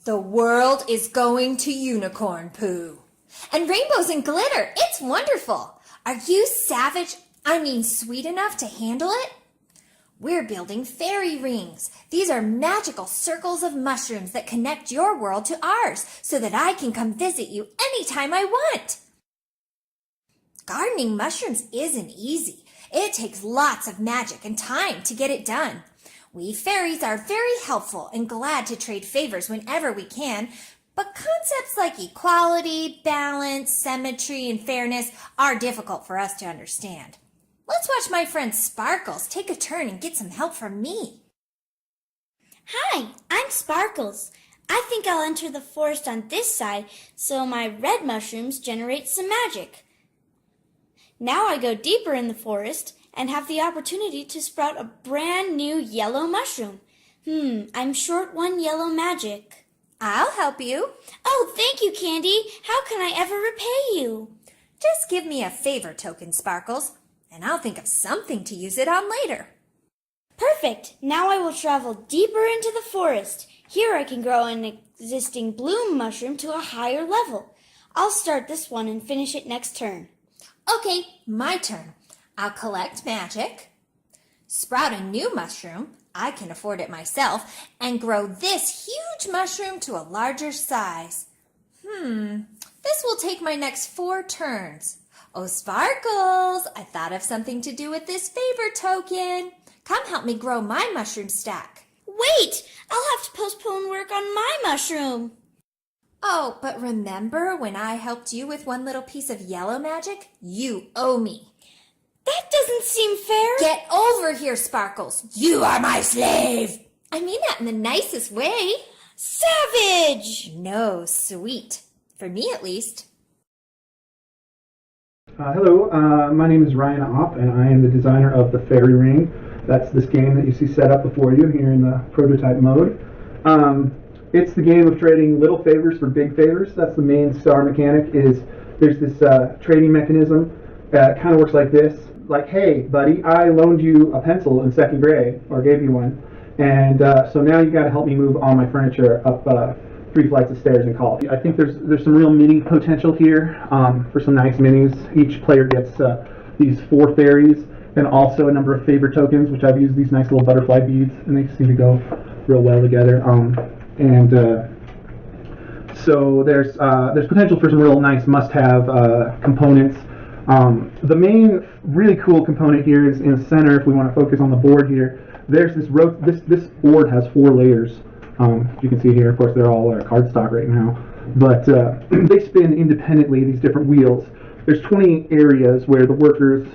The world is going to unicorn poo. And rainbows and glitter. It's wonderful. Are you sweet enough to handle it? We're building fairy rings. These are magical circles of mushrooms that connect your world to ours so that I can come visit you anytime I want. Gardening mushrooms isn't easy. It takes lots of magic and time to get it done. We fairies are very helpful and glad to trade favors whenever we can, but concepts like equality, balance, symmetry, and fairness are difficult for us to understand. Let's watch my friend Sparkles take a turn and get some help from me. Hi, I'm Sparkles. I think I'll enter the forest on this side so my red mushrooms generate some magic. Now I go deeper in the forest and have the opportunity to sprout a brand new yellow mushroom. I'm short one yellow magic. I'll help you. Oh, thank you, Candy. How can I ever repay you? Just give me a favor token, Sparkles, and I'll think of something to use it on later. Perfect. Now I will travel deeper into the forest. Here I can grow an existing bloom mushroom to a higher level. I'll start this one and finish it next turn. Okay, my turn. I'll collect magic, sprout a new mushroom, I can afford it myself, and grow this huge mushroom to a larger size. This will take my next 4 turns. Oh, Sparkles, I thought of something to do with this favor token. Come help me grow my mushroom stack. Wait, I'll have to postpone work on my mushroom. Oh, but remember when I helped you with one little piece of yellow magic? You owe me. That doesn't seem fair. Get over here, Sparkles. You are my slave. I mean that in the nicest way. Savage! No, sweet. For me, at least. Hello, my name is Ryan Opp, and I am the designer of the Fairy Ring. That's this game that you see set up before you here in the prototype mode. It's the game of trading little favors for big favors. That's the main star mechanic. There's this trading mechanism that kind of works like this. Like, hey, buddy, I loaned you a pencil in 2nd grade, or gave you one, and so now you got to help me move all my furniture up 3 flights of stairs in college. I think there's some real mini potential here for some nice minis. Each player gets these 4 fairies and also a number of favor tokens, which I've used these nice little butterfly beads, and they seem to go real well together. So there's potential for some real nice must-have components. The main really cool component here is in the center. If we want to focus on the board here, there's this board has 4 layers. You can see here, of course, they're all cardstock right now, but they spin independently, these different wheels. There's 20 areas where the workers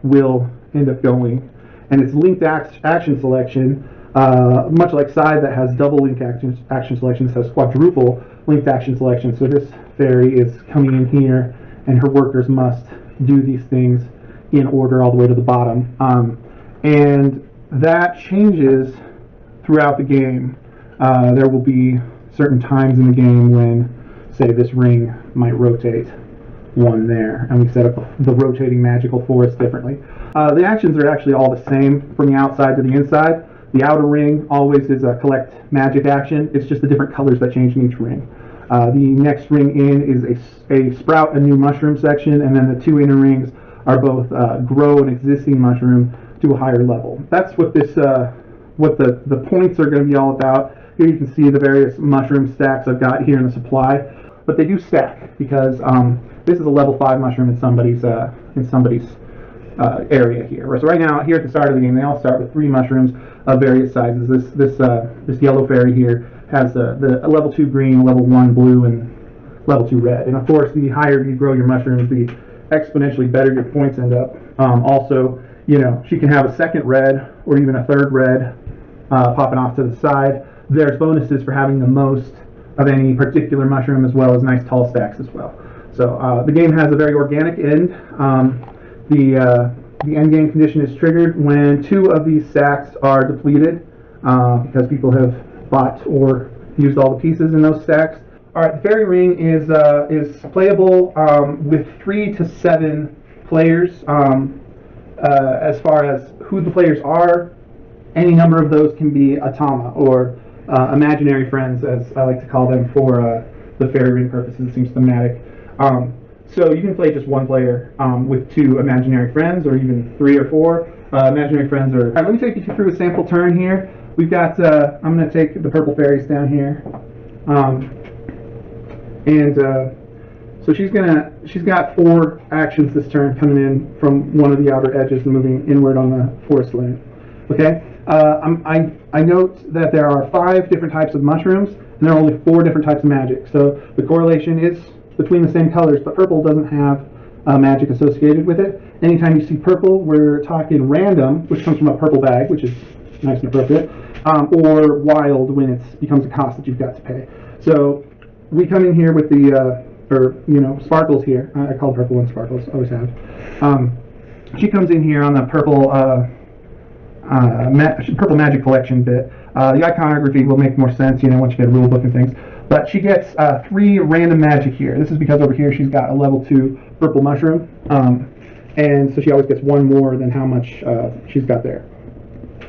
will end up going, and it's linked action selection, much like Side that has double linked action selection. This has quadruple linked action selection. So this fairy is coming in here, and her workers must do these things in order all the way to the bottom, and that changes throughout the game. There will be certain times in the game when, say, this ring might rotate 1 there, and we set up the rotating magical forest differently. The actions are actually all the same from the outside to the inside. The outer ring always is a collect magic action. It's just the different colors that change in each ring. The next ring in is a sprout a new mushroom section, and then the 2 inner rings are both grow an existing mushroom to a higher level. That's what this what the points are going to be all about. Here you can see the various mushroom stacks I've got here in the supply, but they do stack because this is a level 5 mushroom in somebody's area here. So right now, here at the start of the game, they all start with 3 mushrooms of various sizes. This yellow fairy here has a level 2 green, level 1 blue, and level 2 red. And of course, the higher you grow your mushrooms, the exponentially better your points end up. Also, you know, she can have a 2nd red or even a 3rd red popping off to the side. There's bonuses for having the most of any particular mushroom, as well as nice tall stacks as well. So the game has a very organic end. The end game condition is triggered when 2 of these stacks are depleted because people have bought or used all the pieces in those stacks. All right, the Fairy Ring is playable with 3 to 7 players. As far as who the players are, any number of those can be Atama, or imaginary friends, as I like to call them, for the fairy ring purposes. It seems thematic. So you can play just one player with 2 imaginary friends, or even 3 or 4 imaginary friends. All right, let me take you through a sample turn here. We've got, I'm going to take the purple fairies down here. So she's got 4 actions this turn, coming in from one of the outer edges and moving inward on the forest land. Okay. I note that there are 5 different types of mushrooms, and there are only 4 different types of magic. So the correlation is between the same colors, but purple doesn't have magic associated with it. Anytime you see purple, we're talking random, which comes from a purple bag, which is nice and appropriate, or wild, when it becomes a cost that you've got to pay. So we come in here with the, Sparkles here. I call the purple one Sparkles, always have. She comes in here on the purple purple magic collection bit. The iconography will make more sense, once you get a rule book and things. But she gets 3 random magic here. This is because over here she's got a level 2 purple mushroom, and so she always gets 1 more than how much she's got there.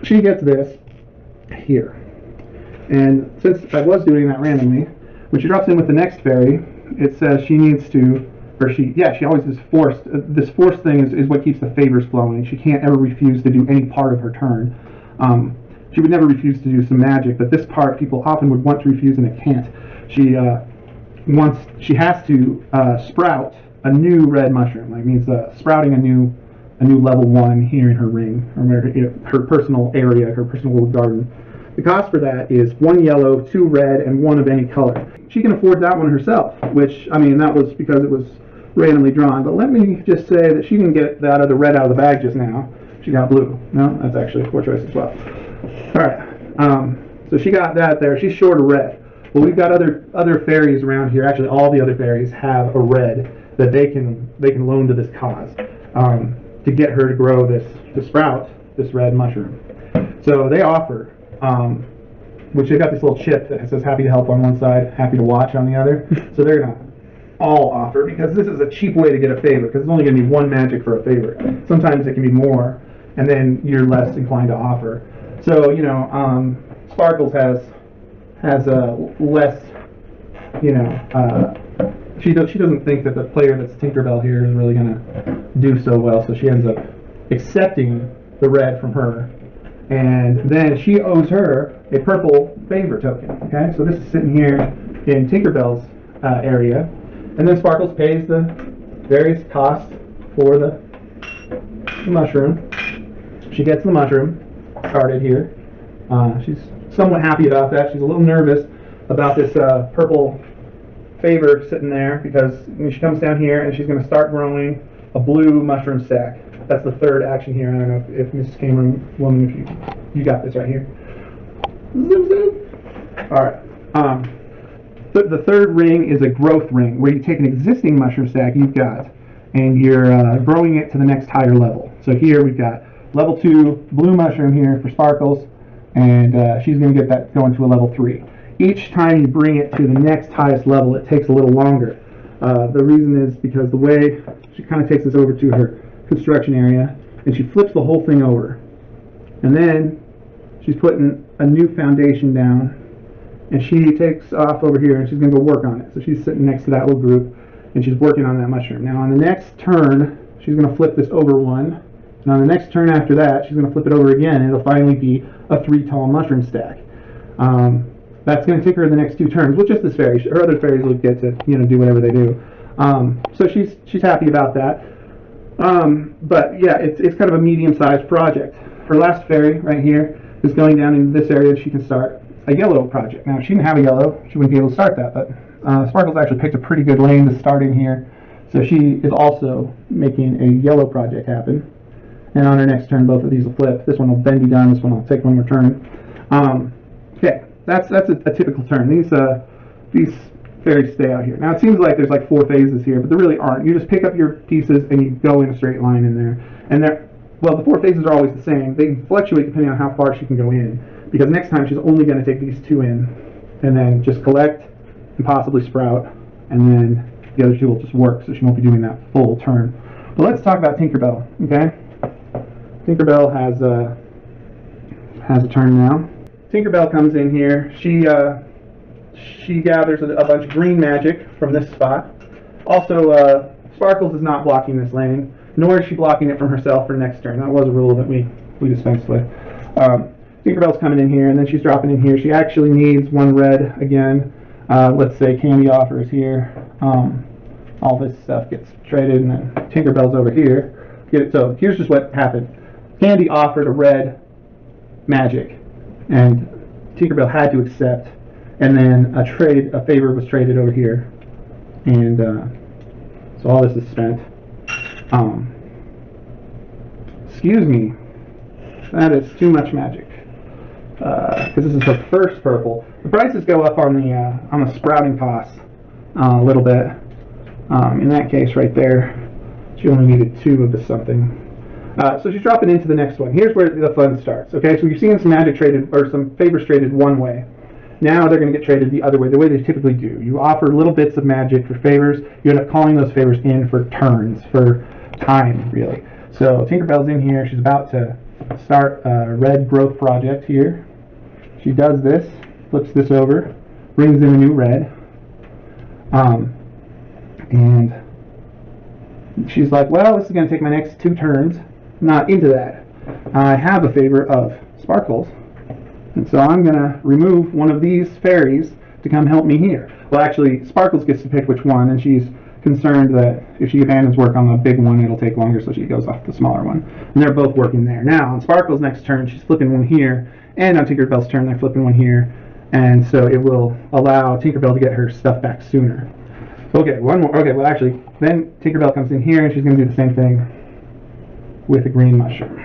She gets this here, and since I was doing that randomly, when she drops in with the next fairy, it says she needs to, she always is forced. This forced thing is what keeps the favors flowing. She can't ever refuse to do any part of her turn. She would never refuse to do some magic, but this part people often would want to refuse and it can't. She has to sprout a new red mushroom. That means sprouting a new level 1 here in her ring, or her personal area, her personal little garden. The cost for that is 1 yellow, 2 red, and 1 of any color. She can afford that one herself, which, that was because it was randomly drawn. But let me just say that she didn't get that other red out of the bag just now. She got blue. No, that's actually a poor choice as well. All right. So she got that there. She's short of red. Well, we've got other fairies around here. Actually, all the other fairies have a red that they can loan to this cause to get her to grow to sprout this red mushroom. So they offer. Which they've got this little chip that says happy to help on one side, happy to watch on the other. So they're going to all offer, because this is a cheap way to get a favor, because it's only going to be 1 magic for a favor. Sometimes it can be more, and then you're less inclined to offer. So, Sparkles has a less, she doesn't think that the player that's Tinkerbell here is really going to do so well, so she ends up accepting the red from her. And then she owes her a purple favor token. Okay, so this is sitting here in Tinkerbell's area, and then Sparkles pays the various costs for the mushroom. She gets the mushroom started here. She's somewhat happy about that. She's a little nervous about this purple favor sitting there, because when she comes down here and she's going to start growing a blue mushroom stack. That's the 3rd action here. I don't know if Mrs. Cameron, woman, if you got this right here. Zoom, zoom. All right. The 3rd ring is a growth ring, where you take an existing mushroom stack you've got, and you're growing it to the next higher level. So here we've got level 2 blue mushroom here for Sparkles, and she's going to get that going to a level 3. Each time you bring it to the next highest level, it takes a little longer. The reason is because the way she kind of takes this over to her construction area, and she flips the whole thing over, and then she's putting a new foundation down, and she takes off over here and she's going to go work on it. So she's sitting next to that little group and she's working on that mushroom. Now on the next turn she's going to flip this over 1, and on the next turn after that she's going to flip it over again, and it'll finally be a 3 tall mushroom stack. That's going to take her the next 2 turns with just this fairy. Her other fairies will get to do whatever they do. So she's happy about that. But yeah, it's kind of a medium-sized project. Her last fairy right here is going down into this area. She can start a yellow project. Now, if she didn't have a yellow, she wouldn't be able to start that, but Sparkles actually picked a pretty good lane to start in here. So she is also making a yellow project happen. And on her next turn, both of these will flip. This one will then be done. This one will take 1 more turn. Okay, that's a typical turn. These fairies stay out here. Now it seems like there's like 4 phases here, but there really aren't. You just pick up your pieces and you go in a straight line in there. And the 4 phases are always the same. They can fluctuate depending on how far she can go in, because next time she's only going to take these 2 in, and then just collect and possibly sprout, and then the other 2 will just work, so she won't be doing that full turn. But let's talk about Tinkerbell. Okay, Tinkerbell has a turn now. Tinkerbell comes in here. She gathers a bunch of green magic from this spot. Also, Sparkles is not blocking this lane, nor is she blocking it from herself for next turn. That was a rule that we dispensed with. Tinkerbell's coming in here, and then she's dropping in here. She actually needs one red again. Let's say Candy offers here. All this stuff gets traded, and then Tinkerbell's over here. So here's just what happened. Candy offered a red magic, and Tinkerbell had to accept. And then a favor was traded over here, and so all this is spent. Excuse me, that is too much magic, because this is her first purple. The prices go up on the sprouting costs a little bit. In that case, right there, she only needed 2 of the something. So she's dropping into the next one. Here's where the fun starts. Okay, so you're seeing some magic traded, or some favors traded one way. Now they're going to get traded the other way, the way they typically do. You offer little bits of magic for favors. You end up calling those favors in for turns, for time, really. So Tinkerbell's in here. She's about to start a red growth project here. She does this, flips this over, brings in a new red. And she's like, well, this is going to take my next 2 turns. Not into that. I have a favor of Sparkles. And so I'm going to remove one of these fairies to come help me here. Well, actually, Sparkles gets to pick which one, and she's concerned that if she abandons work on the big one, it'll take longer, so she goes off the smaller one. And they're both working there. Now, on Sparkles' next turn, she's flipping one here, and on Tinkerbell's turn, they're flipping one here, and so it will allow Tinkerbell to get her stuff back sooner. Okay, one more. Okay, well, actually, then Tinkerbell comes in here, and she's going to do the same thing with a green mushroom.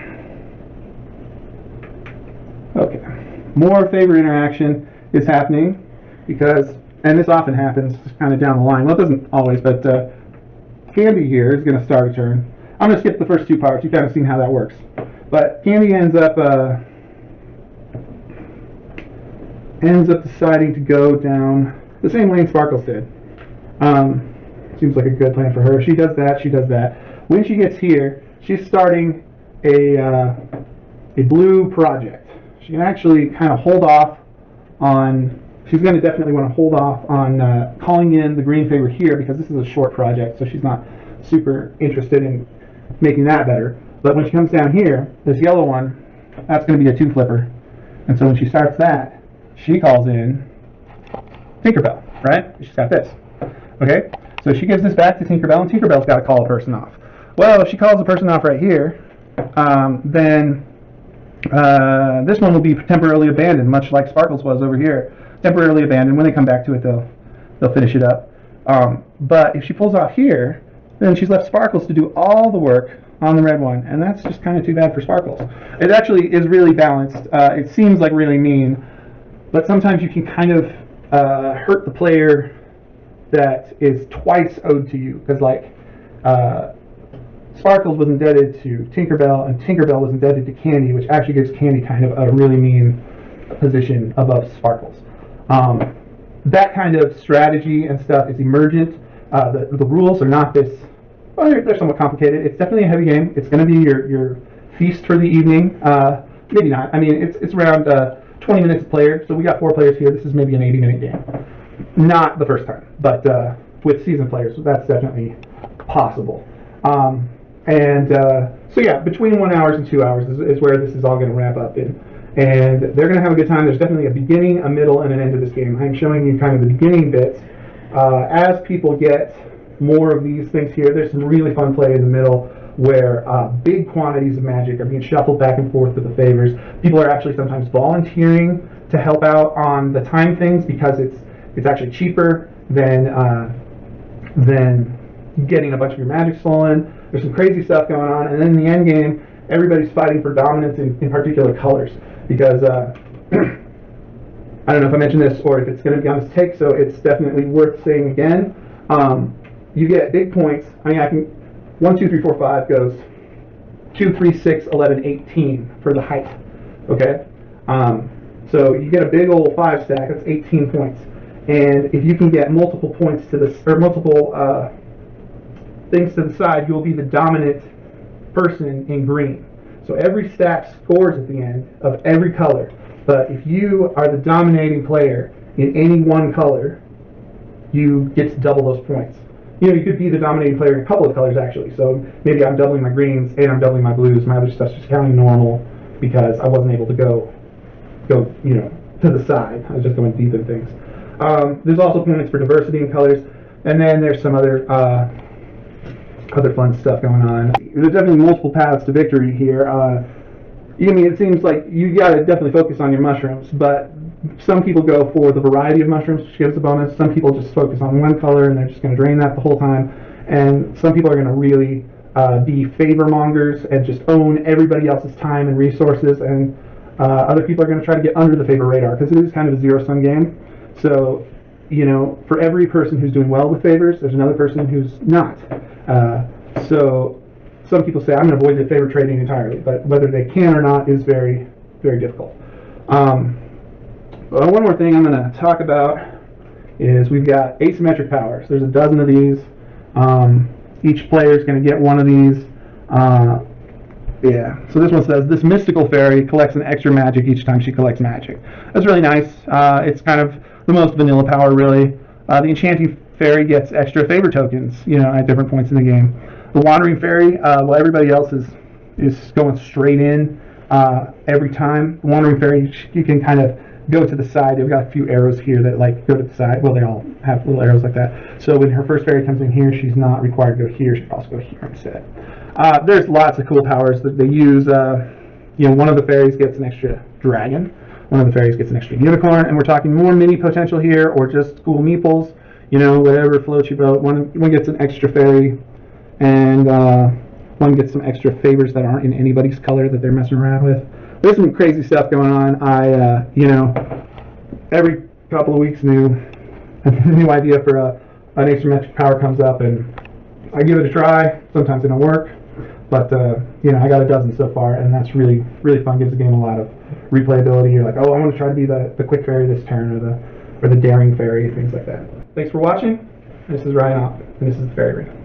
Okay. More favor interaction is happening because, and this often happens kind of down the line. Well, it doesn't always, but Candy here is going to start a turn. I'm going to skip the first 2 parts. You've kind of seen how that works. But Candy ends up deciding to go down the same lane Sparkles did. Seems like a good plan for her. She does that. She does that. When she gets here, she's starting a blue project. She can actually kind of hold off on, she's going to definitely want to hold off on calling in the green favor here because this is a short project, so she's not super interested in making that better. But when she comes down here, this yellow one, that's going to be a 2 flipper. And so when she starts that, she calls in Tinkerbell, right? She's got this. Okay? So she gives this back to Tinkerbell, and Tinkerbell's got to call a person off. Well, if she calls a person off right here, then this one will be temporarily abandoned, much like Sparkles was over here. Temporarily abandoned. When they come back to it, they'll finish it up. But if she pulls off here, then she's left Sparkles to do all the work on the red one, and that's just kind of too bad for Sparkles. It actually is really balanced. It seems like really mean, but sometimes you can kind of hurt the player that is twice owed to you, because like Sparkles was indebted to Tinkerbell, and Tinkerbell was indebted to Candy, which actually gives Candy kind of a really mean position above Sparkles. That kind of strategy and stuff is emergent. The rules are not this, well, they're somewhat complicated. It's definitely a heavy game. It's going to be your feast for the evening. Maybe not. I mean, it's around 20 minutes a player, so we got 4 players here. This is maybe an 80-minute game. Not the first time, but with seasoned players, that's definitely possible. So yeah, between 1 hour and 2 hours is where this is all going to wrap up in. And they're going to have a good time. There's definitely a beginning, a middle, and an end to this game. I'm showing you kind of the beginning bits. As people get more of these things here, there's some really fun play in the middle where big quantities of magic are being shuffled back and forth with the favors. People are actually sometimes volunteering to help out on the time things because it's actually cheaper than getting a bunch of your magic stolen. There's some crazy stuff going on, and then in the end game, everybody's fighting for dominance in particular colors because I don't know if I mentioned this or if it's going to be on this take, so it's definitely worth saying again. You get big points. I mean, I can 1, 2, 3, 4, 5 goes 2, 3, 6, 11, 18 for the height. Okay, so you get a big old 5 stack. That's 18 points, and if you can get multiple points to this or multiple things to the side, you'll be the dominant person in green. So every stack scores at the end of every color. But if you are the dominating player in any one color, you get to double those points. You know, you could be the dominating player in a couple of colors actually. So maybe I'm doubling my greens and I'm doubling my blues. My other stuff's just counting normal because I wasn't able to go, you know, to the side. I was just going deep in things. There's also points for diversity in colors, and then there's some other fun stuff going on. There's definitely multiple paths to victory here. I mean, it seems like you got to definitely focus on your mushrooms, but some people go for the variety of mushrooms, which gives a bonus. Some people just focus on one color and they're just going to drain that the whole time. And some people are going to really be favor mongers and just own everybody else's time and resources. And other people are going to try to get under the favor radar because it is kind of a zero-sum game. So, you know, for every person who's doing well with favors, there's another person who's not. So some people say, I'm going to avoid the favor trading entirely, but whether they can or not is very, very difficult. One more thing I'm going to talk about is we've got asymmetric powers. There's a dozen of these. Each player is going to get one of these. Yeah, so this one says, this mystical fairy collects an extra magic each time she collects magic. That's really nice. It's kind of the most vanilla power, really. The enchanting fairy gets extra favor tokens, you know, at different points in the game. The wandering fairy, while everybody else is going straight in every time, the wandering fairy, you can kind of go to the side. They've got a few arrows here that like go to the side. Well, they all have little arrows like that. So when her first fairy comes in here, she's not required to go here. She can also go here instead. There's lots of cool powers that they use. You know, one of the fairies gets an extra dragon. One of the fairies gets an extra unicorn. And we're talking more mini potential here or just cool meeples. You know, whatever floats your boat. One gets an extra fairy. And one gets some extra favors that aren't in anybody's color that they're messing around with. There's some crazy stuff going on. You know, every couple of weeks, a new idea for an asymmetric power comes up, and I give it a try. Sometimes it don't work, but you know, I got a dozen so far, and that's really, really fun. Gives the game a lot of replayability. You're like, oh, I want to try to be the quick fairy this turn, or the daring fairy, things like that. Thanks for watching. This is Ryan Opp, and this is the Fairy Ring.